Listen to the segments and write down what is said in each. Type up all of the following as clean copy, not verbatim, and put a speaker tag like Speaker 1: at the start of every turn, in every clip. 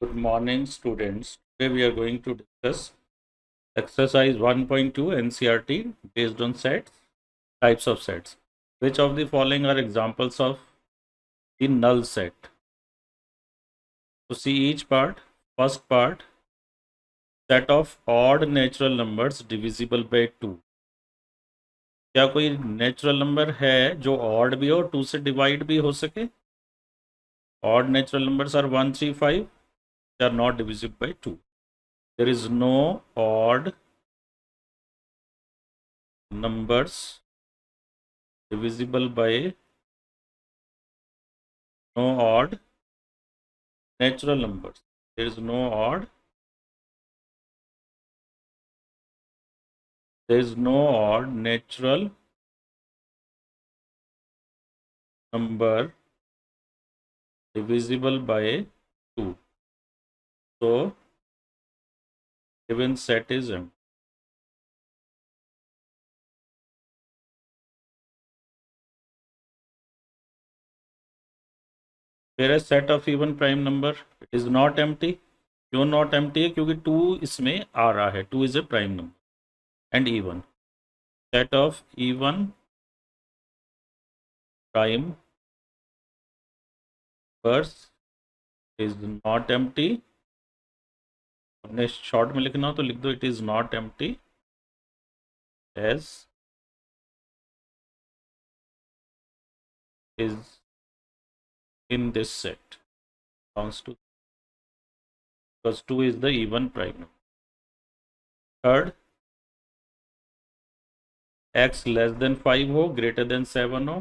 Speaker 1: Good morning, students. Today we are going to discuss exercise 1.2 NCRT based on sets, types of sets. Which of the following are examples of the null set? So see each part. First part, set of odd natural numbers divisible by 2. क्या कोई natural number है जो odd भी हो 2 से divide भी हो सके? Odd natural numbers are 1, 3, 5. They are not divisible by 2. There is no odd numbers divisible by no odd natural numbers. There is no odd. There is no odd natural number divisible by 2. So, given set is empty. Whereas set of even prime number, it is not empty. क्यों not empty है? क्योंकि 2 इसमें आ रहा है. 2 is a prime number and even. Set of even prime numbers is not empty. अपने short में लिखना हो तो लिख दो it is not empty as is in this set belongs to because 2 is the even prime number. Third, x less than 5 हो greater than 7 हो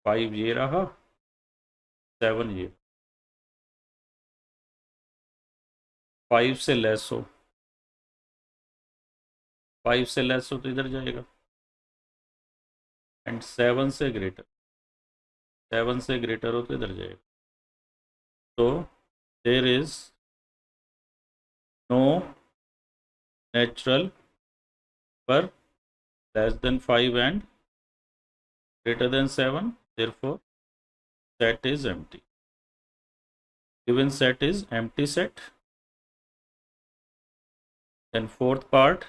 Speaker 1: 5 ये रहा 7 ये 5 से लेस हो 5 से लेस हो तो इधर जाएगा एंड 7 से ग्रेटर 7 से ग्रेटर हो तो इधर जाएगा तो देयर इज नो नेचुरल पर less than 5 and greater than 7, therefore set is empty. Given set is empty set. Then fourth part,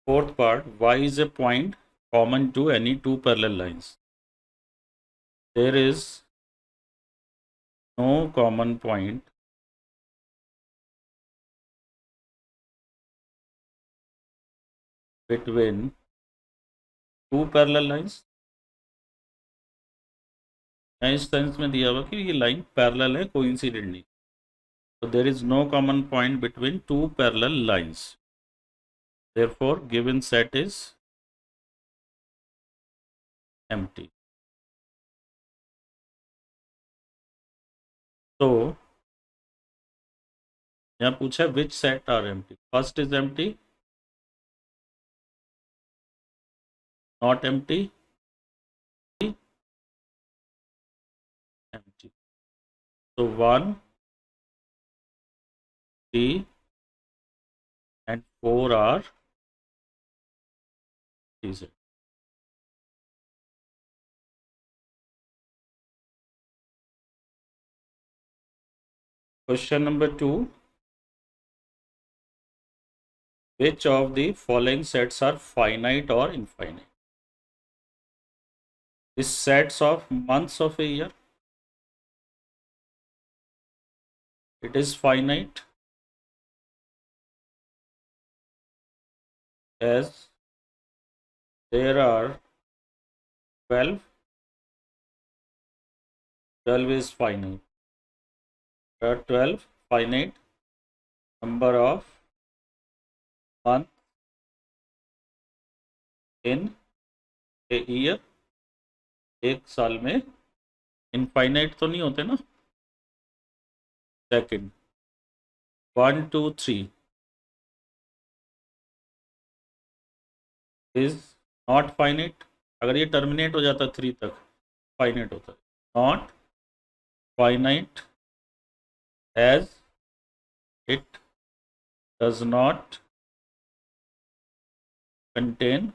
Speaker 1: y is a point common to any two parallel lines. There is no common point between two parallel lines. इस sense में दिया हुआ कि ये line parallel है coincident नहीं so there is no common point between two parallel lines, therefore given set is empty. So यहाँ पूछा which set are empty. First is empty, not empty, empty. So 1, 3 and 4 are these. Question number 2. Which of the following sets are finite or infinite? The sets of months of a year. It is finite as there are 12. 12 is finite. There are 12 finite number of months in a year. एक साल में infinite तो नहीं होते ना. Second 1, 2, 3 is not finite. अगर ये terminate हो जाता 3 तक फाइनाइट होता है. Not finite as it does not contain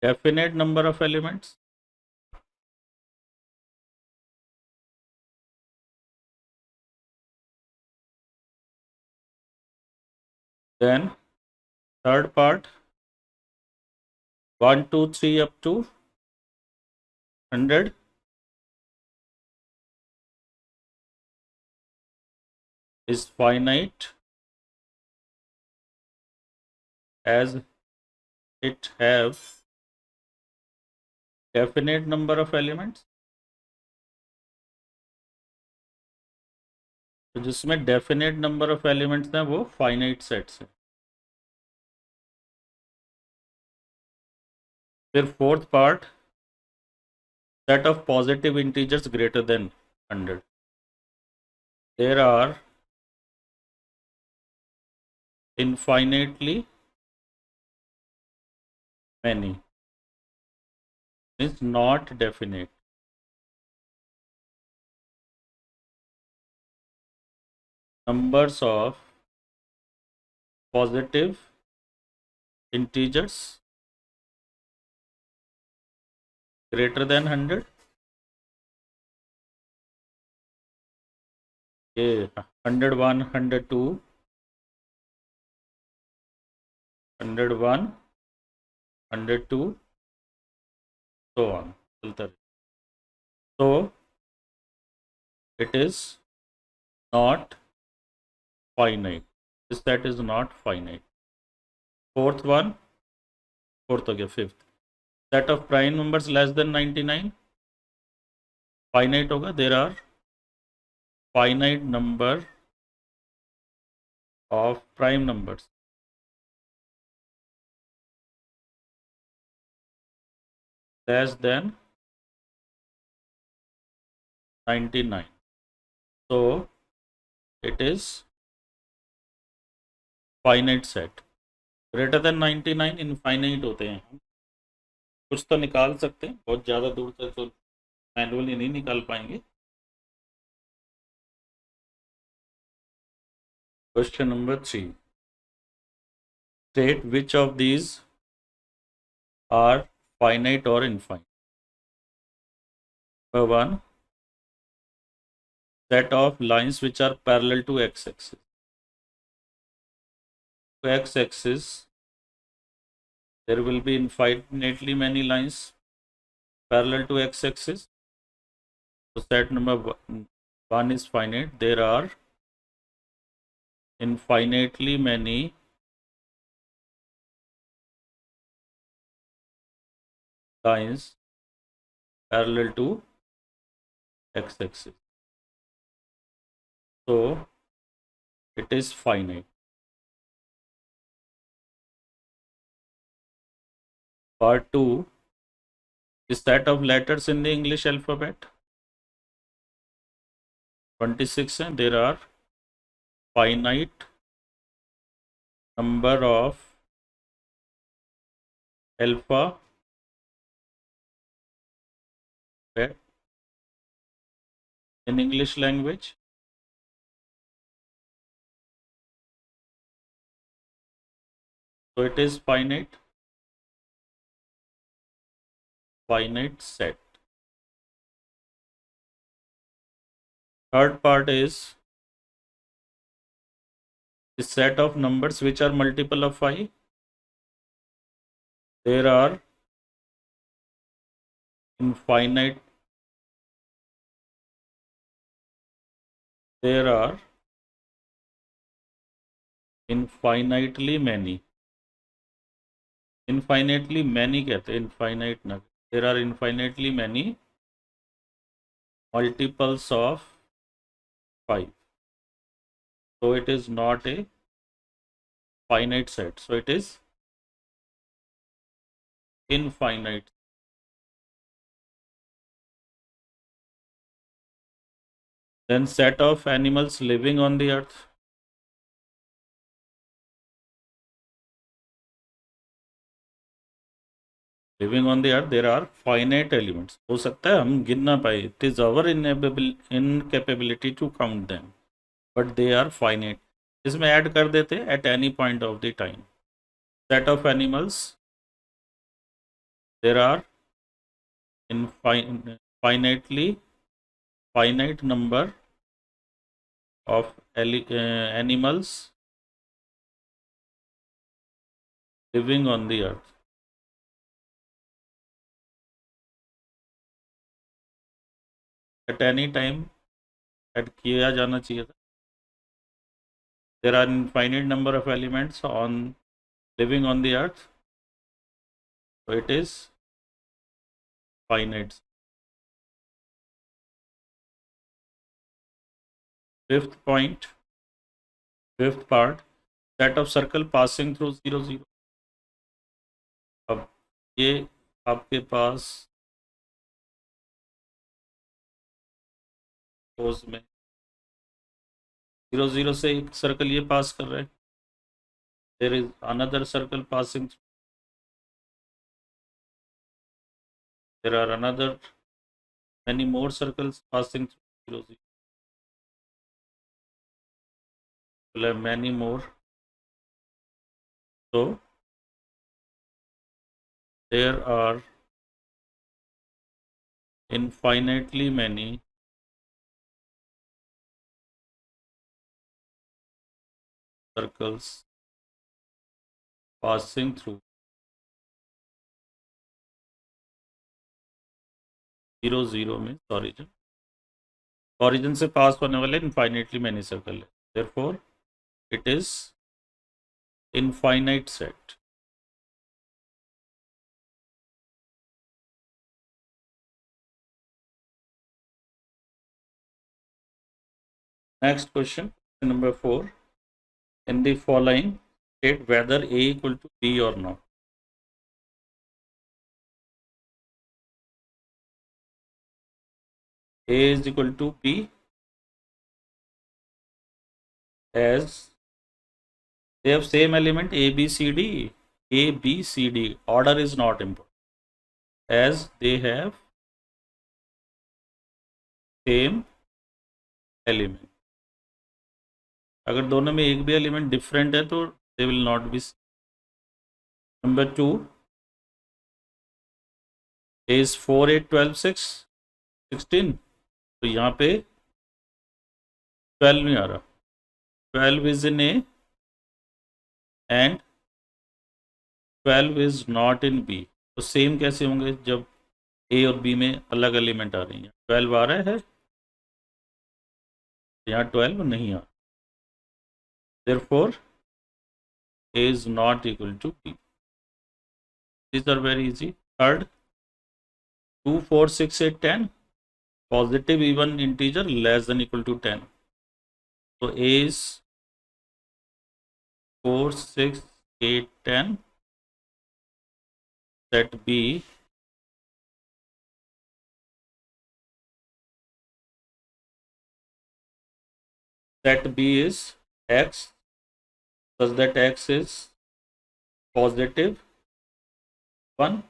Speaker 1: definite number of elements, then third part 1 2 3 up to 100 is finite as it have definite number of elements. तो जिसमें definite number of elements हैं वो finite sets है। फिर fourth part set of positive integers greater than 100, there are infinitely many, is not definite. Numbers of positive integers greater than 100, ये 101 102 101 102 so on चलता रहे। So it is not finite, this set is not finite. Fourth one, fourth हो गया। Fifth set of prime numbers less than 99 finite होगा, there are finite number of prime numbers less than 99, so it is finite set. Greater than 99 infinite होते हैं, हम कुछ तो निकाल सकते हैं, बहुत ज़्यादा दूर तक तो मैनुअली नहीं निकाल पाएंगे। Question number 3, state which of these are finite और infinite. Number 1, set of lines which are parallel to x-axis. To x-axis there will be infinitely many lines parallel to x-axis. So set number 1 is finite. There are infinitely many lines parallel to x-axis. So it is finite. Part 2 is set of letters in the English alphabet 26 and there are finite number of alphabet in English language. So it is finite set. Third part is the set of numbers which are multiple of 5. There are infinite, there are infinitely many, infinitely many कहते हैं, infinite ना, there are infinitely many multiples of 5. So it is not a finite set, so it is infinite. Then set of animals living on the earth. Living on the earth, there are finite elements. हो सकता है हम गिन ना पाए, it is our incapability to count them, but they are finite. इसमें add कर देते at any point of the time. Set of animals there are finite number of animals living on the earth. At any time add किया जाना चाहिए था. There are infinite number of elements on living on the earth, so it is finite. Fifth point, fifth part, set of circle passing through 0 0. अब ये आपके पास suppose में 0 0 से एक सर्कल ये पास कर रहे हैं. There is another circle passing. There are another many more circles passing through 0 0. We'll have many more. So there are infinitely many circles passing through 0 0 में origin से पास होने वाले infinitely many circle है. Therefore it is infinite set. Next question, number 4. In the following, state whether A equal to B or not. A is equal to B as they have same element A, B, C, D. A, B, C, D. Order is not important. As they have same element. अगर दोनों में एक भी element different है तो they will not be. Number 2, is 4 8 12 6 16. तो यहाँ पे 12 नहीं आ रहा. 12 is in A and 12 is not in B. तो सेम कैसे होंगे जब ए और बी में अलग एलिमेंट आ रही हैं. 12 आ रहा है, यहाँ 12 नहीं आ रहा. Therefore A is not equal to B. These are very easy. Third, 2 4 6 8 10, positive even integer less than equal to 10. So A is 4 6 8 10. Set B is x such that x is positive 1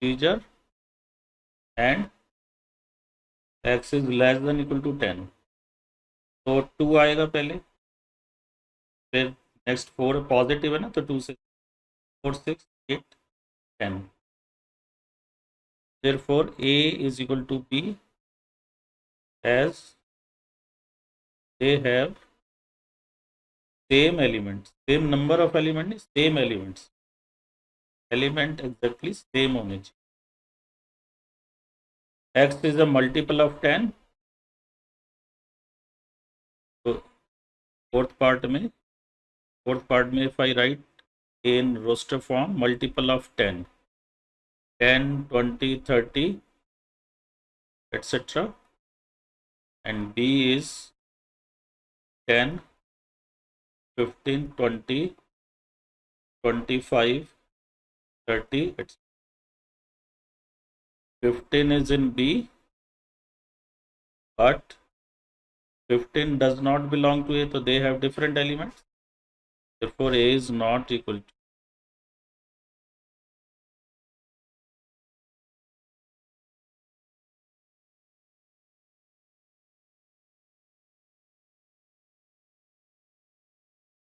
Speaker 1: integer and x is less than equal to 10. तो 2 आएगा पहले, फिर next 4 positive है ना, तो 2 से 4 6 8 10. Therefore A is equal to B as they have same elements, same number of elements, same elements. Element exactly same होने चाहिए. X is a multiple of 10. So fourth part में if I write in roster form, multiple of 10, 10 20 30 etc. and B is 10 15 20 25 30 etc. 15 is in B, but 15 does not belong to A, so they have different elements. Therefore A is not equal to.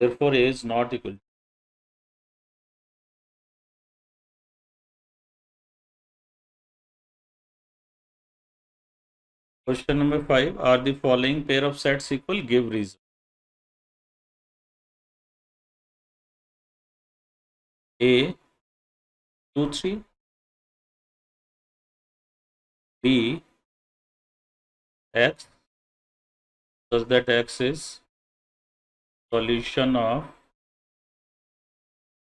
Speaker 1: Therefore A is not equal to. Question number 5. Are the following pair of sets equal? Give reason. A 2 3, B x, such that x is solution of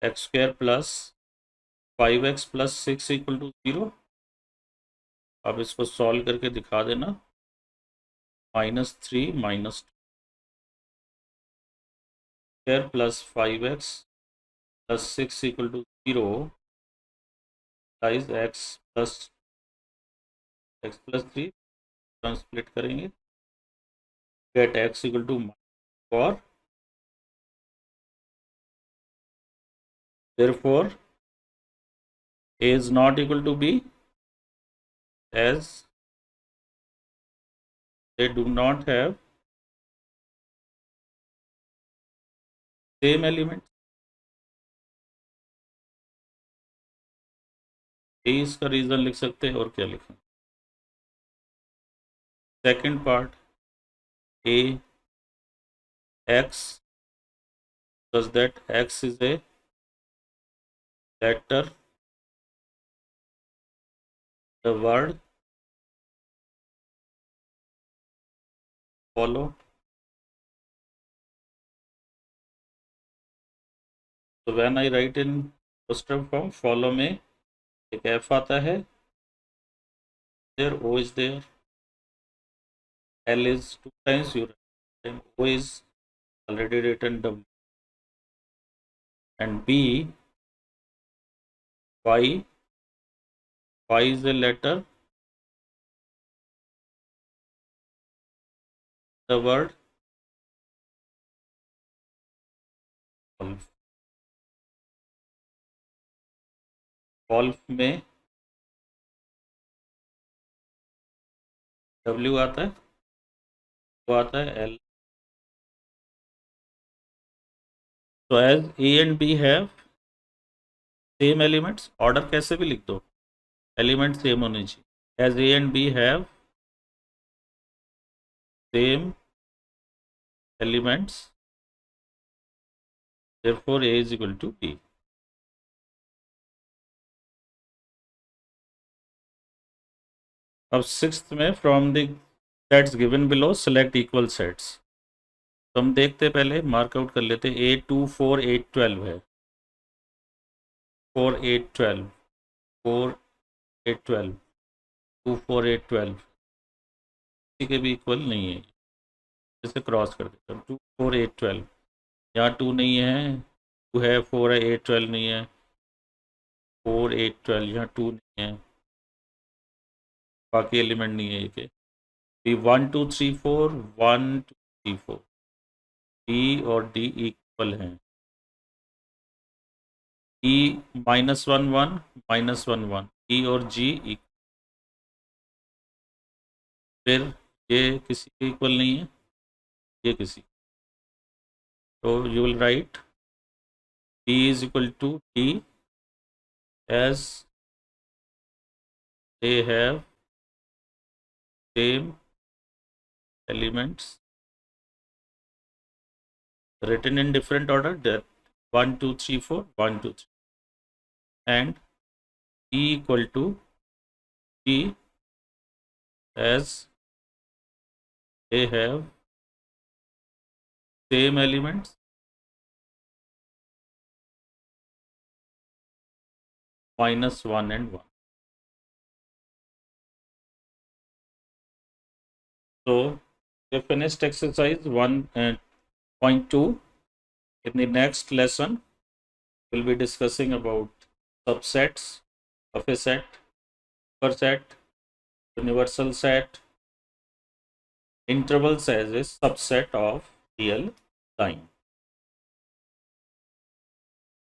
Speaker 1: x square plus 5x plus 6 equal to 0। अब इसको solve करके दिखा देना। -3 minus square plus 5x plus 6 equal to 0 size x plus 3 translate करेंगे, get x equal to और therefore a is not equal to b as they do not have same element। a इसका reason लिख सकते हैं, और क्या लिखें। Second part, a x such that x is a letter, the word follow। so when I write in posture form, follow में एक f आता है, there o is there, l is 2 times, you write o is already written w, and b y is a letter, the word wolf। wolf में w आता है, वो आता है l। so as a and b have same elements, order कैसे भी लिख दो, एलिमेंट सेम होने चाहिए। as a and b have same elements, therefore a is equal to b। अब सिक्स्थ में from the sets given below select equal sets. तो हम देखते पहले मार्क आउट कर लेते। 8 2 4 8 12 है, 4 8 12, 4 8 12, 2 4 8 12 किसी के भी इक्वल नहीं है, इसे क्रॉस कर देते हैं। 2 4 8 12, यहाँ 2 नहीं है, 2 है, 4 है, 8 12 नहीं है, 4 8 12, यहाँ 2 नहीं है, बाकी एलिमेंट नहीं है ये के। 1 2 3 4 1 2 3 4, डी और डी इक्वल हैं। ई -1 1 -1 1, ई और जी इक्वल। फिर ये किसी के इक्वल नहीं है, ये किसी, तो you will write d is equal to d as they have same elements written in different order, that 1 2 3 4 1 2 3, and e equal to d as they have same elements -1 and 1। So we finished exercise 1.2. In the next lesson we'll be discussing about subsets of a set, superset, universal set, intervals as a subset of real line।